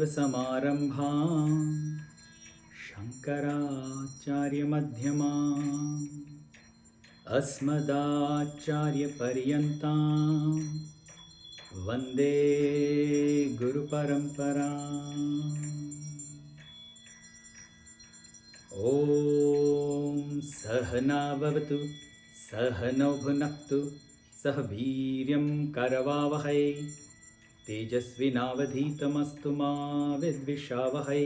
सदाशिवसमारम्भां शङ्कराचार्यमध्यमाम् अस्मदाचार्यपर्यन्तां वन्दे गुरुपरम्पराम्। ॐ सहना भवतु सहनौ भुनक्तु सह वीर्यं करवावहै तेजस्विनावधीतमस्तु मा विद्विषावहै।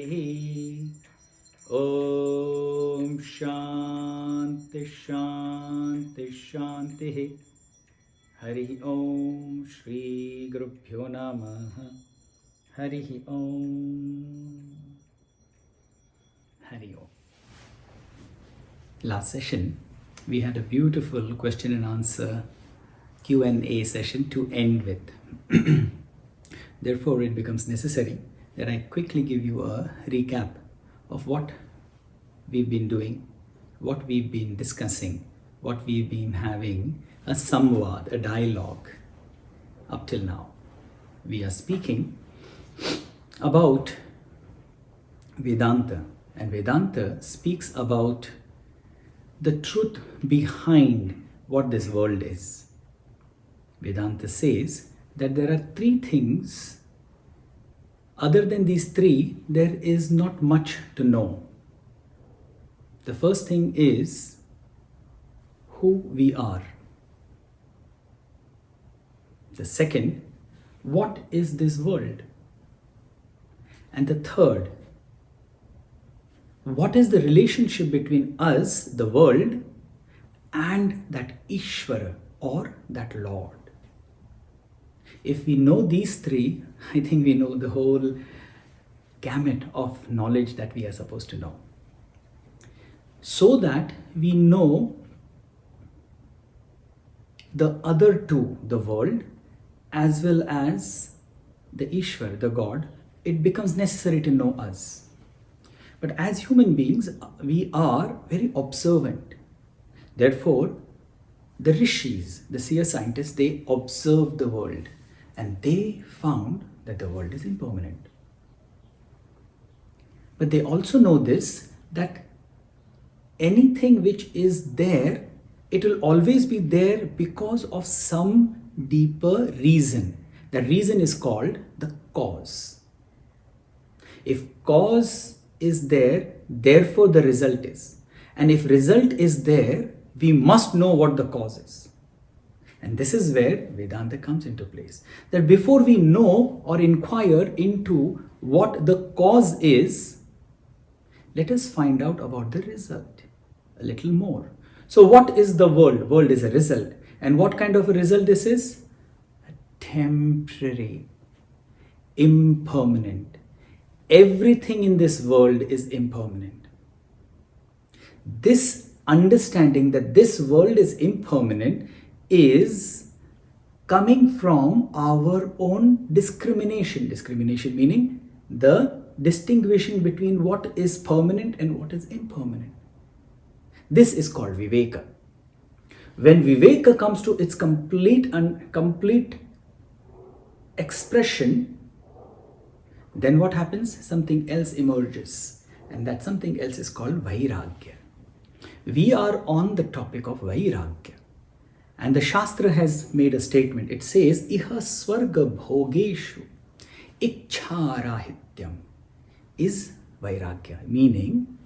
ॐ शान्ति शान्ति शान्तिः। हरिः ॐ श्री गुरुभ्यो नमः। हरिः ॐ हरि ॐ। Last session we had a beautiful question and answer Q&A session to end with. Therefore, it becomes necessary that I quickly give you a recap of what we've been doing, what we've been discussing, what we've been having a samvad, a dialogue up till now. We are speaking about Vedanta, and Vedanta speaks about the truth behind what this world is. Vedanta says that there are three things. Other than these three, there is not much to know. The first thing is who we are. The second, what is this world? And the third, what is the relationship between us, the world, and that Ishvara or that Lord? If we know these three, I think we know the whole gamut of knowledge that we are supposed to know. So that we know the other two, the world, as well as the Ishwar, the God, it becomes necessary to know us. But as human beings, we are very observant. Therefore, the rishis, the seer scientists, they observed the world. And they found that the world is impermanent. But they also know this, that anything which is there, it will always be there because of some deeper reason. That reason is called the cause. If cause is there, therefore the result is. And if result is there, we must know what the cause is. And this is where Vedanta comes into place. That before we know or inquire into what the cause is, let us find out about the result a little more. So what is the world? World is a result. And what kind of a result this is? A temporary, impermanent. Everything in this world is impermanent. This understanding that this world is impermanent is coming from our own discrimination. Discrimination meaning the distinguishing between what is permanent and what is impermanent. This is called Viveka. When Viveka comes to its complete expression, then what happens? Something else emerges. And that something else is called Vairagya. We are on the topic of Vairagya. And the Shastra has made a statement. It says, Iha swarga bhogeshu ekcha rahittayam is Vairagya. Meaning,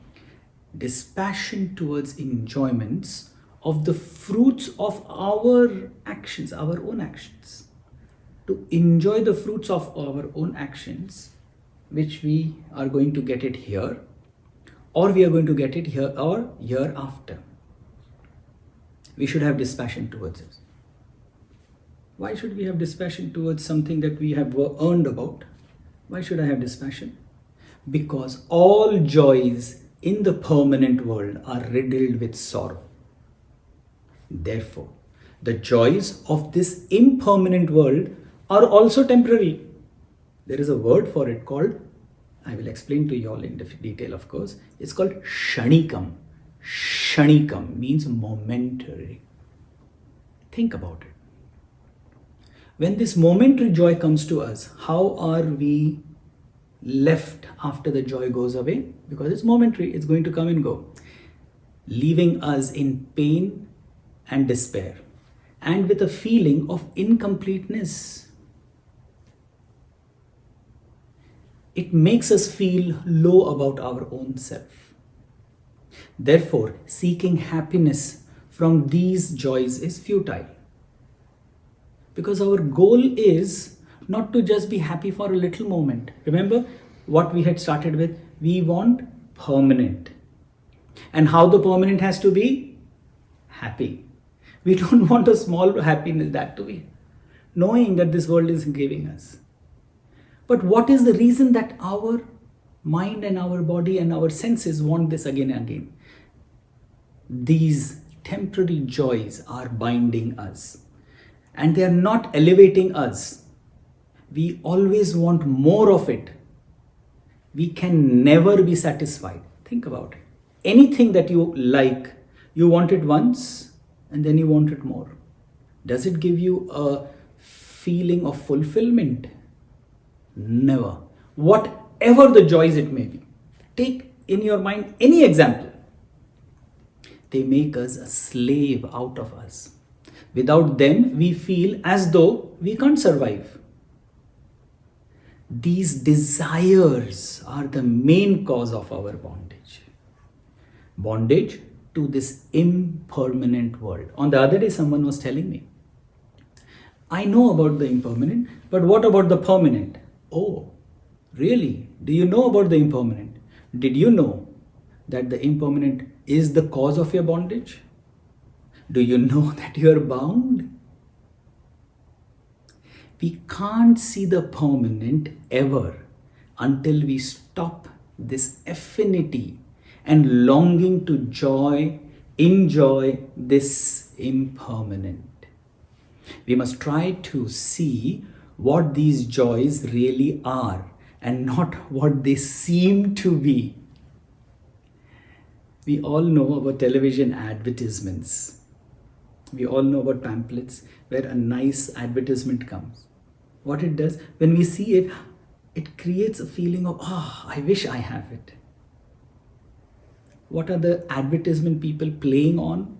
dispassion towards enjoyments of the fruits of our actions, our own actions. To enjoy the fruits of our own actions, which we are going to get it here, or we are going to get it here or hereafter. we should have dispassion towards it. Why should we have dispassion towards something that we have earned about? Why should I have dispassion? Because all joys in the permanent world are riddled with sorrow. Therefore, the joys of this impermanent world are also temporary. There is a word for it called, I will explain to you all in detail, of course. It's called shanikam. Shanikam means momentary. Think about it. When this momentary joy comes to us, how are we left after the joy goes away? Because it's momentary, it's going to come and go, leaving us in pain and despair and with a feeling of incompleteness. It makes us feel low about our own self. Therefore, seeking happiness from these joys is futile. Because our goal is not to just be happy for a little moment. Remember what we had started with? We want permanent. And how the permanent has to be? Happy. We don't want a small happiness that to be. Knowing that this world is giving us. But what is the reason that our mind and our body and our senses want this again and again? These temporary joys are binding us. And they are not elevating us. We always want more of it. We can never be satisfied. Think about it. Anything that you like, you want it once and then you want it more. Does it give you a feeling of fulfillment? Never. Whatever the joys it may be. Take in your mind any example. They make us a slave out of us. Without them, we feel as though we can't survive. These desires are the main cause of our bondage. Bondage to this impermanent world. On the other day, someone was telling me, I know about the impermanent, but what about the permanent? Oh, really? Do you know about the impermanent? Did you know that the impermanent is the cause of your bondage? Do you know that you are bound? We can't see the permanent ever until we stop this affinity and longing to enjoy this impermanent. We must try to see what these joys really are and not what they seem to be. We all know about television advertisements. We all know about pamphlets where a nice advertisement comes. What it does, when we see it, it creates a feeling of, I wish I have it. What are the advertisement people playing on?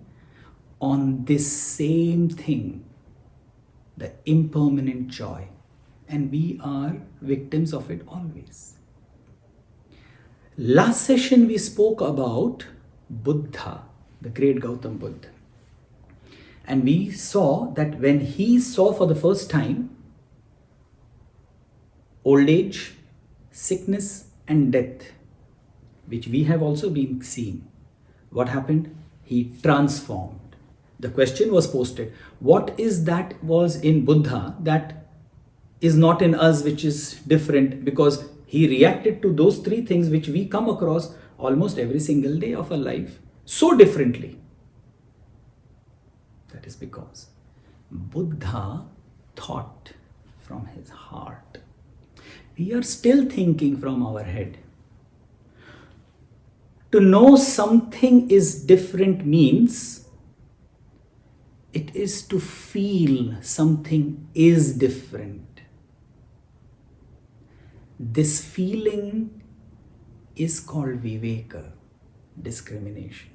On this same thing, the impermanent joy. And we are victims of it always. Last session we spoke about Buddha, the great Gautam Buddha. And we saw that when he saw for the first time old age, sickness and death, which we have also been seeing, what happened? He transformed. The question was posted, what is that was in Buddha that is not in us, which is different? Because he reacted to those three things which we come across almost every single day of our life so differently. That is because Buddha thought from his heart. We are still thinking from our head. To know something is different means it is to feel something is different. This feeling is called Viveka, discrimination.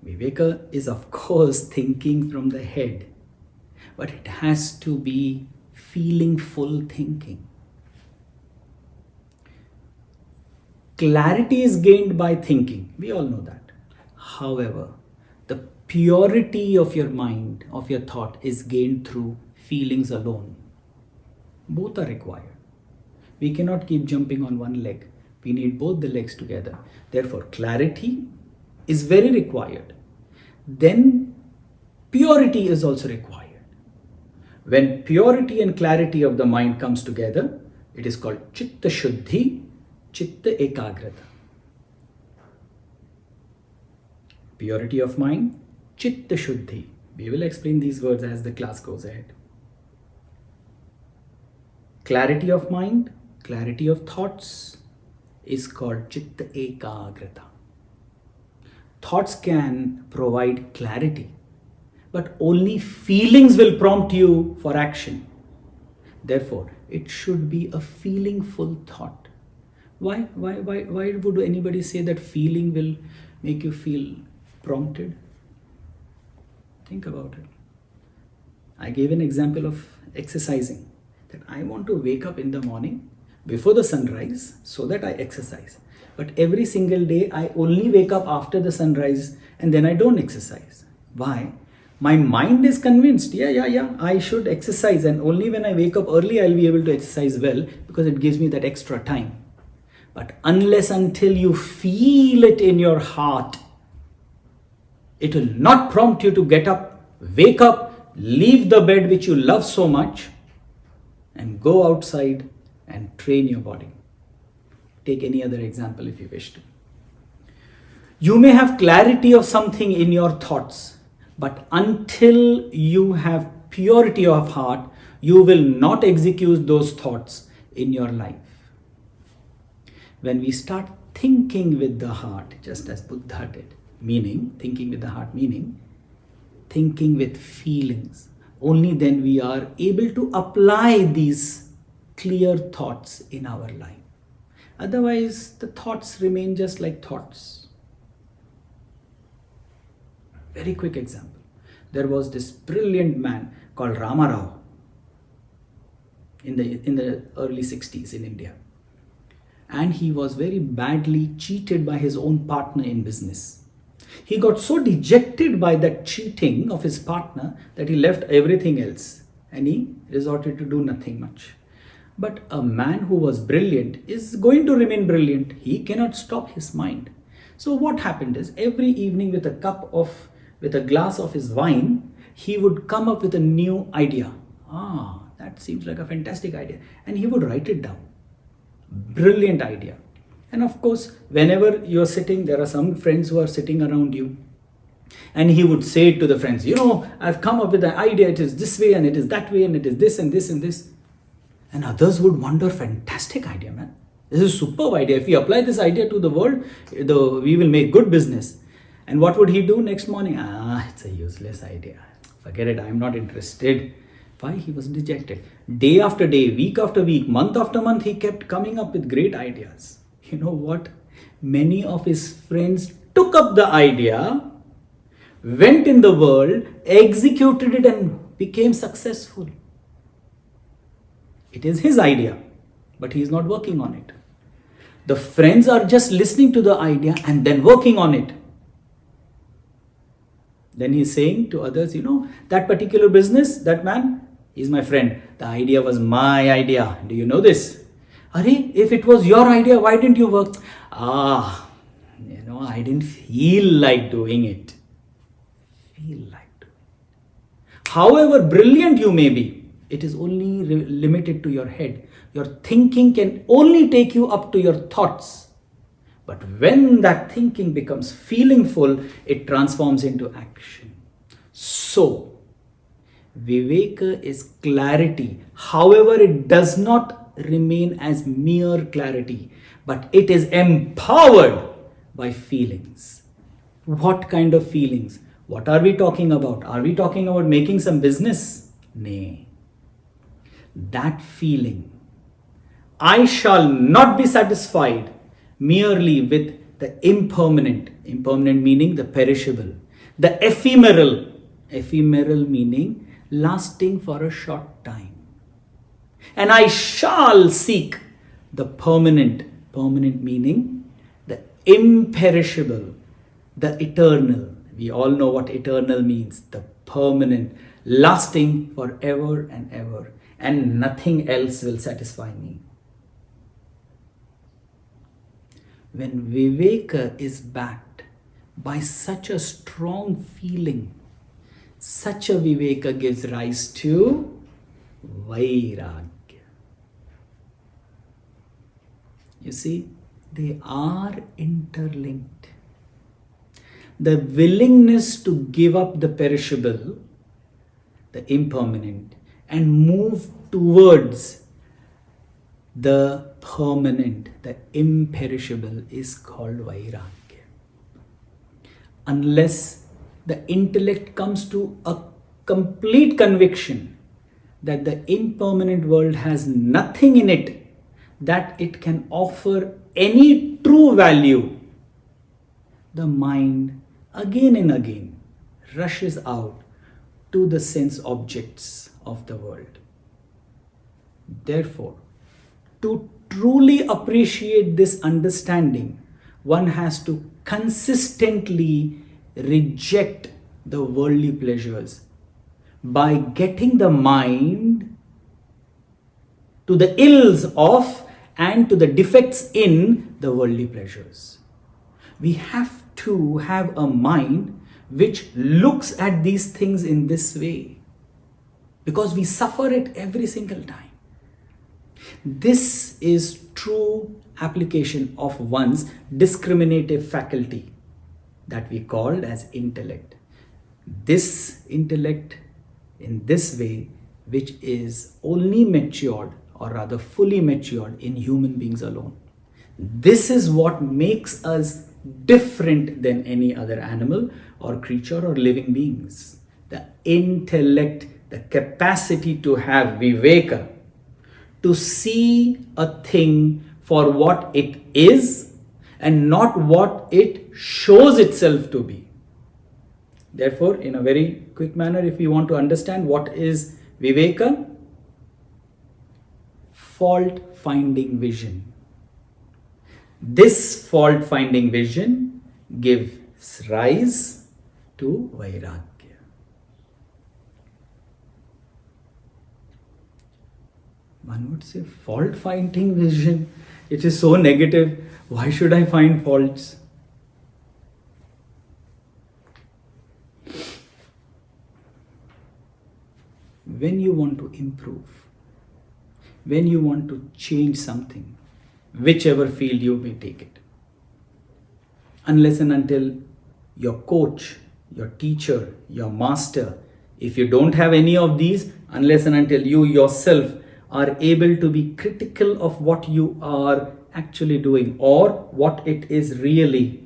Viveka is of course thinking from the head, but it has to be feeling-full thinking. Clarity is gained by thinking. We all know that. However, the purity of your mind, of your thought is gained through feelings alone. Both are required. We cannot keep jumping on one leg. We need both the legs together. Therefore, clarity is very required. Then Purity is also required. When purity and clarity of the mind comes together, it is called chitta shuddhi, chitta ekagrata. Purity of mind, chitta shuddhi. We will explain these words as the class goes ahead. Clarity of mind, clarity of thoughts is called chitta ekagrata. Thoughts can provide clarity, but only feelings will prompt you for action. Therefore, it should be a feelingful thought. Why would anybody say that feeling will make you feel prompted? Think about it. I gave an example of exercising. That I want to wake up in the morning before the sunrise so that I exercise. But every single day I only wake up after the sunrise and then I don't exercise. Why? My mind is convinced, I should exercise, and only when I wake up early I'll be able to exercise well because it gives me that extra time. But unless until you feel it in your heart, it will not prompt you to get up, wake up, leave the bed which you love so much, and go outside and train your body. Take any other example if you wish to. You may have clarity of something in your thoughts, but until you have purity of heart, you will not execute those thoughts in your life. When we start thinking with the heart, just as Buddha did, meaning, thinking with the heart, meaning, thinking with feelings, only then we are able to apply these clear thoughts in our life. Otherwise, the thoughts remain just like thoughts. Very quick example. There was this brilliant man called Ramarao in the early 60s in India. And he was very badly cheated by his own partner in business. He got so dejected by that cheating of his partner that he left everything else and he resorted to do nothing much. But a man who was brilliant is going to remain brilliant. He cannot stop his mind. So what happened is every evening with a glass of his wine, he would come up with a new idea. That seems like a fantastic idea. And he would write it down. Brilliant idea. And of course, whenever you're sitting, there are some friends who are sitting around you. And he would say to the friends, I've come up with an idea. It is this way and it is that way and it is this and this and this. And others would wonder, fantastic idea, man. This is a superb idea. If we apply this idea to the world, we will make good business. And what would he do next morning? It's a useless idea. Forget it. I'm not interested. Why? He was dejected. Day after day, week after week, month after month, he kept coming up with great ideas. You know what? Many of his friends took up the idea, went in the world, executed it and became successful. It is his idea, but he is not working on it. The friends are just listening to the idea and then working on it. Then he's saying to others, that particular business, that man is my friend. The idea was my idea. Do you know this? If it was your idea, why didn't you work? I didn't feel like doing it. However brilliant you may be, it is only limited to your head. Your thinking can only take you up to your thoughts. But when that thinking becomes feelingful, it transforms into action. So, Viveka is clarity. However, it does not remain as mere clarity, but it is empowered by feelings. What kind of feelings? What are we talking about? Are we talking about making some business? Nay. That feeling, I shall not be satisfied merely with the impermanent meaning the perishable, the ephemeral meaning lasting for a short time. And I shall seek the permanent meaning the imperishable, the eternal. We all know what eternal means, the permanent, lasting forever and ever, and nothing else will satisfy me. When Viveka is backed by such a strong feeling, Such a Viveka gives rise to Vairagya. You see, they are interlinked. The willingness to give up the perishable, the impermanent, and move towards the permanent, the imperishable, is called Vairagya. Unless the intellect comes to a complete conviction that the impermanent world has nothing in it that it can offer any true value, the mind again and again rushes out to the sense objects of the world. Therefore, to truly appreciate this understanding, one has to consistently reject the worldly pleasures by getting the mind to the ills of and to the defects in the worldly pleasures. We have to have a mind which looks at these things in this way, because we suffer it every single time. This is true application of one's discriminative faculty that we called as intellect. This intellect in this way, which is only matured, or rather fully matured, in human beings alone. This is what makes us different than any other animal or creature or living beings. The intellect, the capacity to have Viveka, to see a thing for what it is and not what it shows itself to be. Therefore, in a very quick manner, if we want to understand what is Viveka, fault-finding vision. This fault-finding vision gives rise to Vairagya. One would say, fault-finding vision, it is so negative. Why should I find faults? When you want to improve, when you want to change something, whichever field you may take it, unless and until your coach, your teacher, your master, if you don't have any of these, unless and until you yourself are able to be critical of what you are actually doing or what it is really,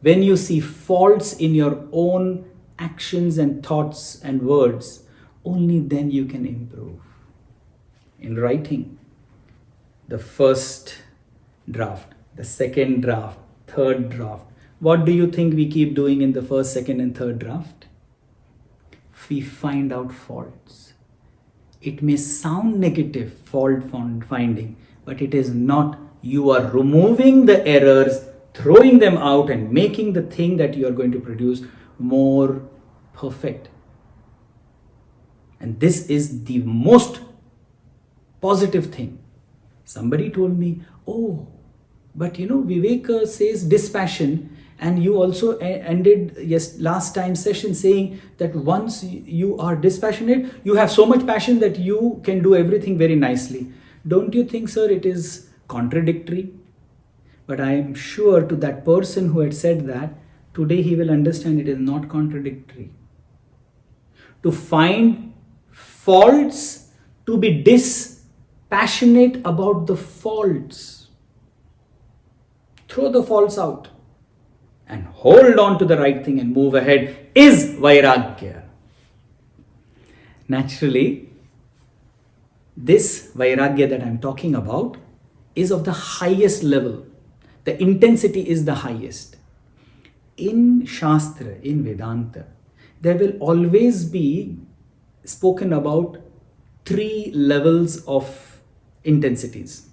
when you see faults in your own actions and thoughts and words, only then you can improve. In writing, the first draft, the second draft, third draft, what do you think we keep doing in the first, second and third draft? We find out faults. It may sound negative, fault finding, but it is not. You are removing the errors, throwing them out and making the thing that you are going to produce more perfect. And this is the most positive thing. Somebody told me, oh, but Viveka says dispassion, and you also ended last time session saying that once you are dispassionate, you have so much passion that you can do everything very nicely. Don't you think, sir, it is contradictory? But I am sure to that person who had said that, today he will understand it is not contradictory. To find faults, to be dispassionate about the faults, throw the faults out and hold on to the right thing and move ahead, is Vairagya. Naturally, this Vairagya that I am talking about is of the highest level. The intensity is the highest. In Shastra, in Vedanta, there will always be spoken about 3 levels of intensities.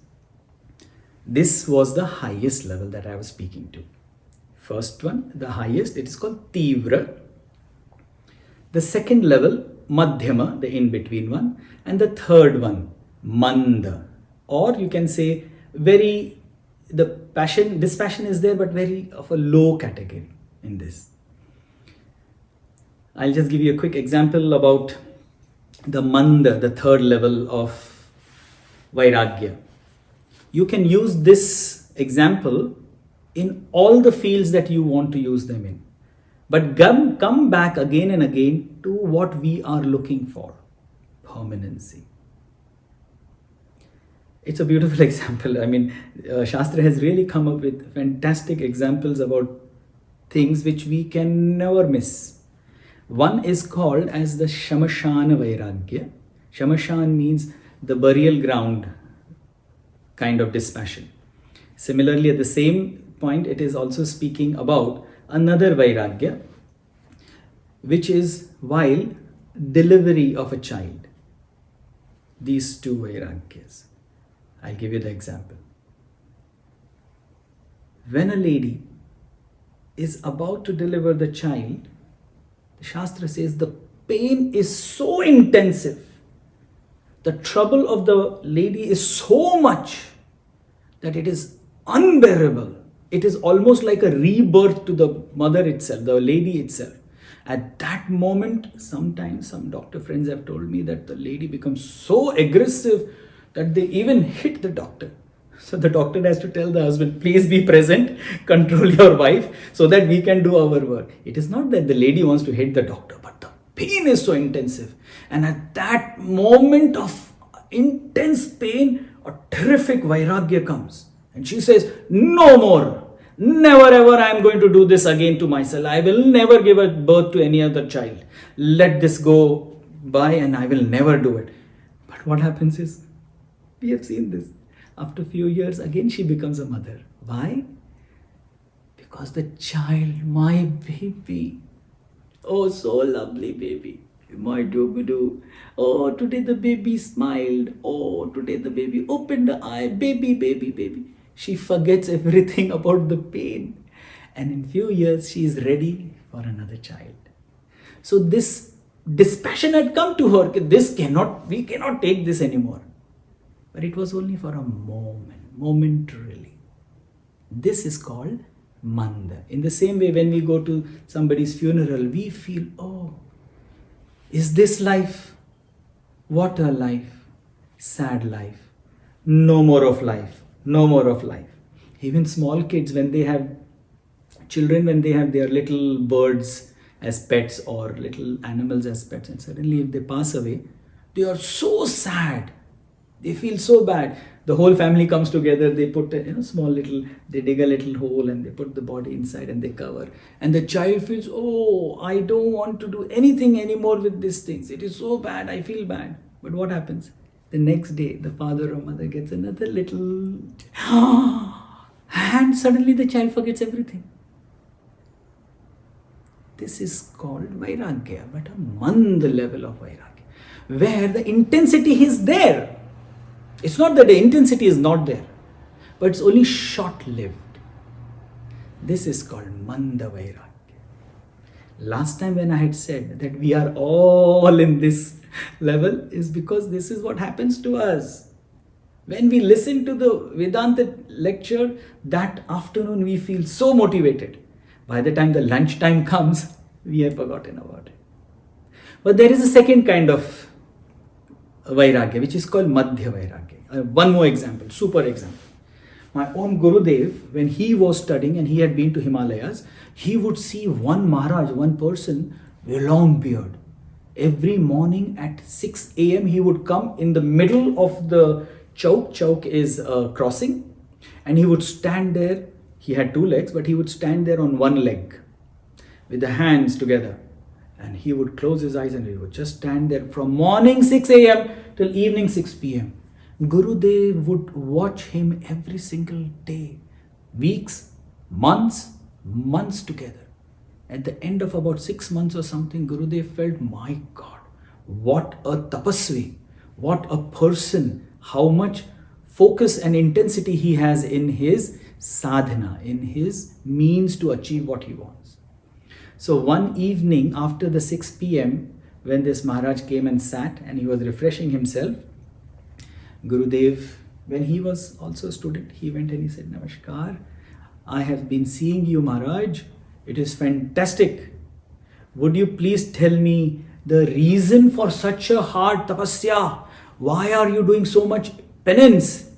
This was the highest level that I was speaking to. First one, the highest, it is called Tivra. The second level, Madhyama, the in-between one. And the third one, Manda. Or you can say dispassion is there, but very of a low category in this. I'll just give you a quick example about the manda, the third level of Vairagya. You can use this example in all the fields that you want to use them in. But come back again and again to what we are looking for: permanency. It's a beautiful example. I mean, Shastra has really come up with fantastic examples about things which we can never miss. One is called as the Shamashana Vairagya. Shamashan means the burial ground kind of dispassion. Similarly, at the same point, it is also speaking about another Vairagya, which is while delivery of a child. These two Vairagyas. I'll give you the example. When a lady is about to deliver the child, the Shastra says the pain is so intensive, the trouble of the lady is so much that it is unbearable. It is almost like a rebirth to the mother itself, the lady itself. At that moment, sometimes some doctor friends have told me that the lady becomes so aggressive that they even hit the doctor. So the doctor has to tell the husband, please be present, control your wife so that we can do our work. It is not that the lady wants to hit the doctor, but the pain is so intensive. And at that moment of intense pain, a terrific Vairagya comes. And she says, no more. Never ever I am going to do this again to myself. I will never give a birth to any other child. Let this go by and I will never do it. But what happens is, we have seen this. After a few years, again she becomes a mother. Why? Because the child, my baby, oh, so lovely baby, my dooby-doo. Oh, today the baby smiled. Oh, today the baby opened the eye. Baby, baby, baby. She forgets everything about the pain. And in few years, she is ready for another child. So this dispassion had come to her. We cannot take this anymore. But it was only for a moment, momentarily. This is called manda. In the same way, when we go to somebody's funeral, we feel, oh, is this life? What a life. Sad life. No more of life. No more of life. Even small kids, when they have children, when they have their little birds as pets or little animals as pets, and suddenly if they pass away, they are so sad. They feel so bad. The whole family comes together. They put a small little, they dig a little hole and they put the body inside and they cover. And the child feels, oh, I don't want to do anything anymore with these things. It is so bad. I feel bad. But what happens? The next day, the father or mother gets another little, and suddenly the child forgets everything. This is called Vairagya, but a manda level of Vairagya, where the intensity is there. It's not that the intensity is not there, but it's only short-lived. This is called manda Vairagya. Last time when I had said that we are all in this level is because this is what happens to us. When we listen to the Vedanta lecture, that afternoon we feel so motivated. By the time the lunchtime comes, we have forgotten about it. But there is a second kind of Vairagya, which is called Madhya Vairagya. One more example, super example. My own Gurudev, when he was studying and he had been to Himalayas, he would see one Maharaj, one person with a long beard. Every morning at 6 a.m. he would come in the middle of the chowk. Chowk is crossing. And he would stand there. He had two legs, but he would stand there on one leg with the hands together. And he would close his eyes and he would just stand there from morning 6 a.m. till evening 6 p.m. Gurudev would watch him every single day, weeks, months together. At the end of about 6 months or something, Gurudev felt, my God, what a tapasvi, what a person, how much focus and intensity he has in his sadhana, in his means to achieve what he wants. So one evening after the 6 p.m., when this Maharaj came and sat and he was refreshing himself, Gurudev, when he was also a student, he went and he said, Namaskar, I have been seeing you, Maharaj. It is fantastic. would you please tell me the reason for such a hard tapasya? Why are you doing so much penance?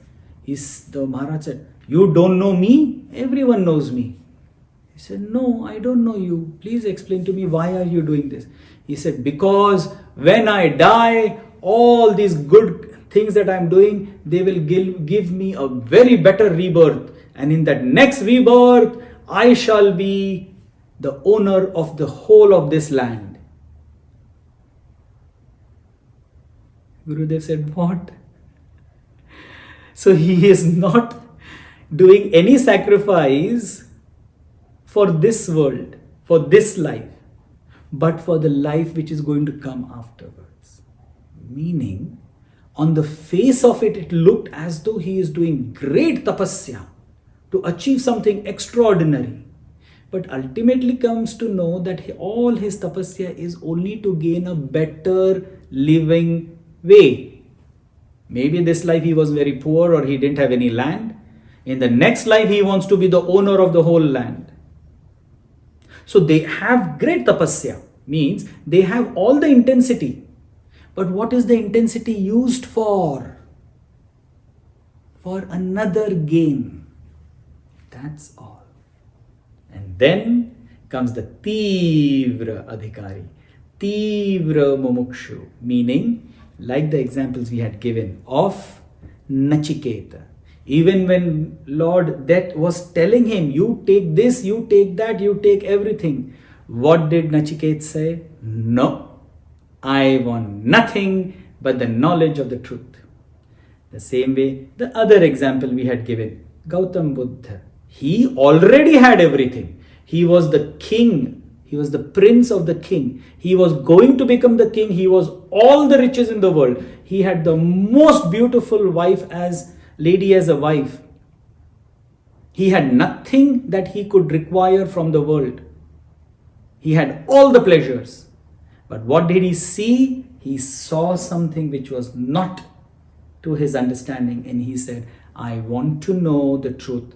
The Maharaj said, you don't know me? Everyone knows me. He said, no, I don't know you. Please explain to me, why are you doing this? He said, because when I die, all these good things that I'm doing, they will give me a very better rebirth. And in that next rebirth, I shall be the owner of the whole of this land. Gurudev said, what? So he is not doing any sacrifice for this world, for this life, but for the life which is going to come afterwards. Meaning, on the face of it, it looked as though he is doing great tapasya to achieve something extraordinary. But ultimately comes to know that all his tapasya is only to gain a better living way. Maybe this life he was very poor or he didn't have any land. In the next life he wants to be the owner of the whole land. So they have great tapasya, means they have all the intensity. But what is the intensity used for? For another gain. That's all. And then comes the Tivra Adhikari, Tivra Mumukshu, meaning like the examples we had given of Nachiketa. Even when Lord Death was telling him, you take this, you take that, you take everything. What did Nachiketa say? No, I want nothing but the knowledge of the truth. The same way, the other example we had given, Gautam Buddha. He already had everything. He was the king. He was the prince of the king. He was going to become the king. He was all the riches in the world. He had the most beautiful lady as a wife. He had nothing that he could require from the world. He had all the pleasures. But what did he see? He saw something which was not to his understanding, and he said, I want to know the truth,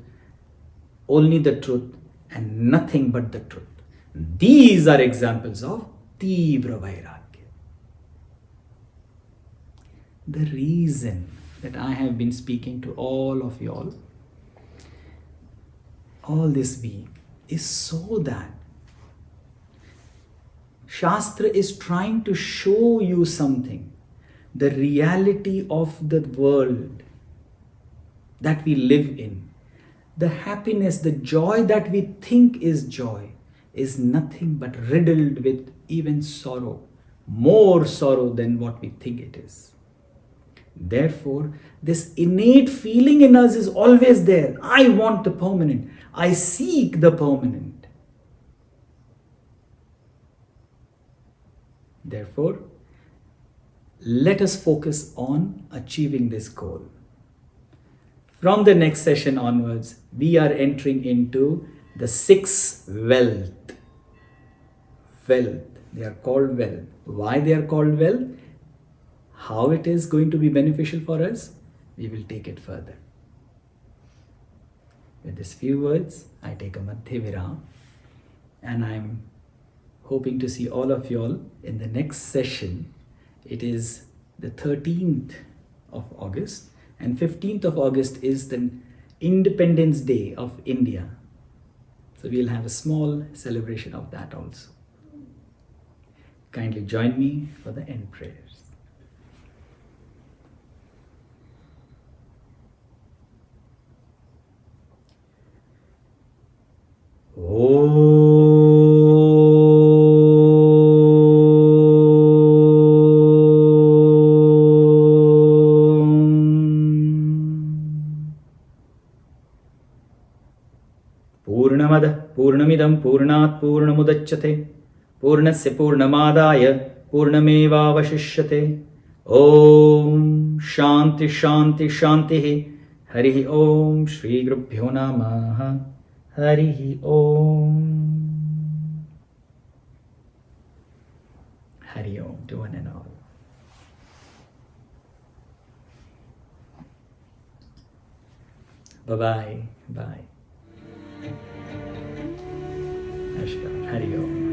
only the truth and nothing but the truth. These are examples of Tivra Vairagya. The reason that I have been speaking to all of you all this week is so that Shastra is trying to show you something, the reality of the world that we live in. The happiness, the joy that we think is joy is nothing but riddled with even sorrow, more sorrow than what we think it is. Therefore, this innate feeling in us is always there. I want the permanent. I seek the permanent. Therefore, let us focus on achieving this goal. From the next session onwards, we are entering into the sixth wealth. Wealth. They are called wealth. Why they are called wealth? How it is going to be beneficial for us? We will take it further. With these few words, I take a Madhya Viram, and I'm hoping to see all of you all in the next session. It is the 13th of August, and 15th of August is the Independence Day of India. So we'll have a small celebration of that also. Kindly join me for the end prayers. पूर्णमिदं पूर्णात् पूर्णमुदच्यते पूर्णस्य पूर्णमादाय पूर्णमेवावशिष्यते ओम शांति शांति शांति हरि ओम श्री गुरुभ्यो नमः हरि ओम to one and all. Bye bye. Namaskar. Hari Om.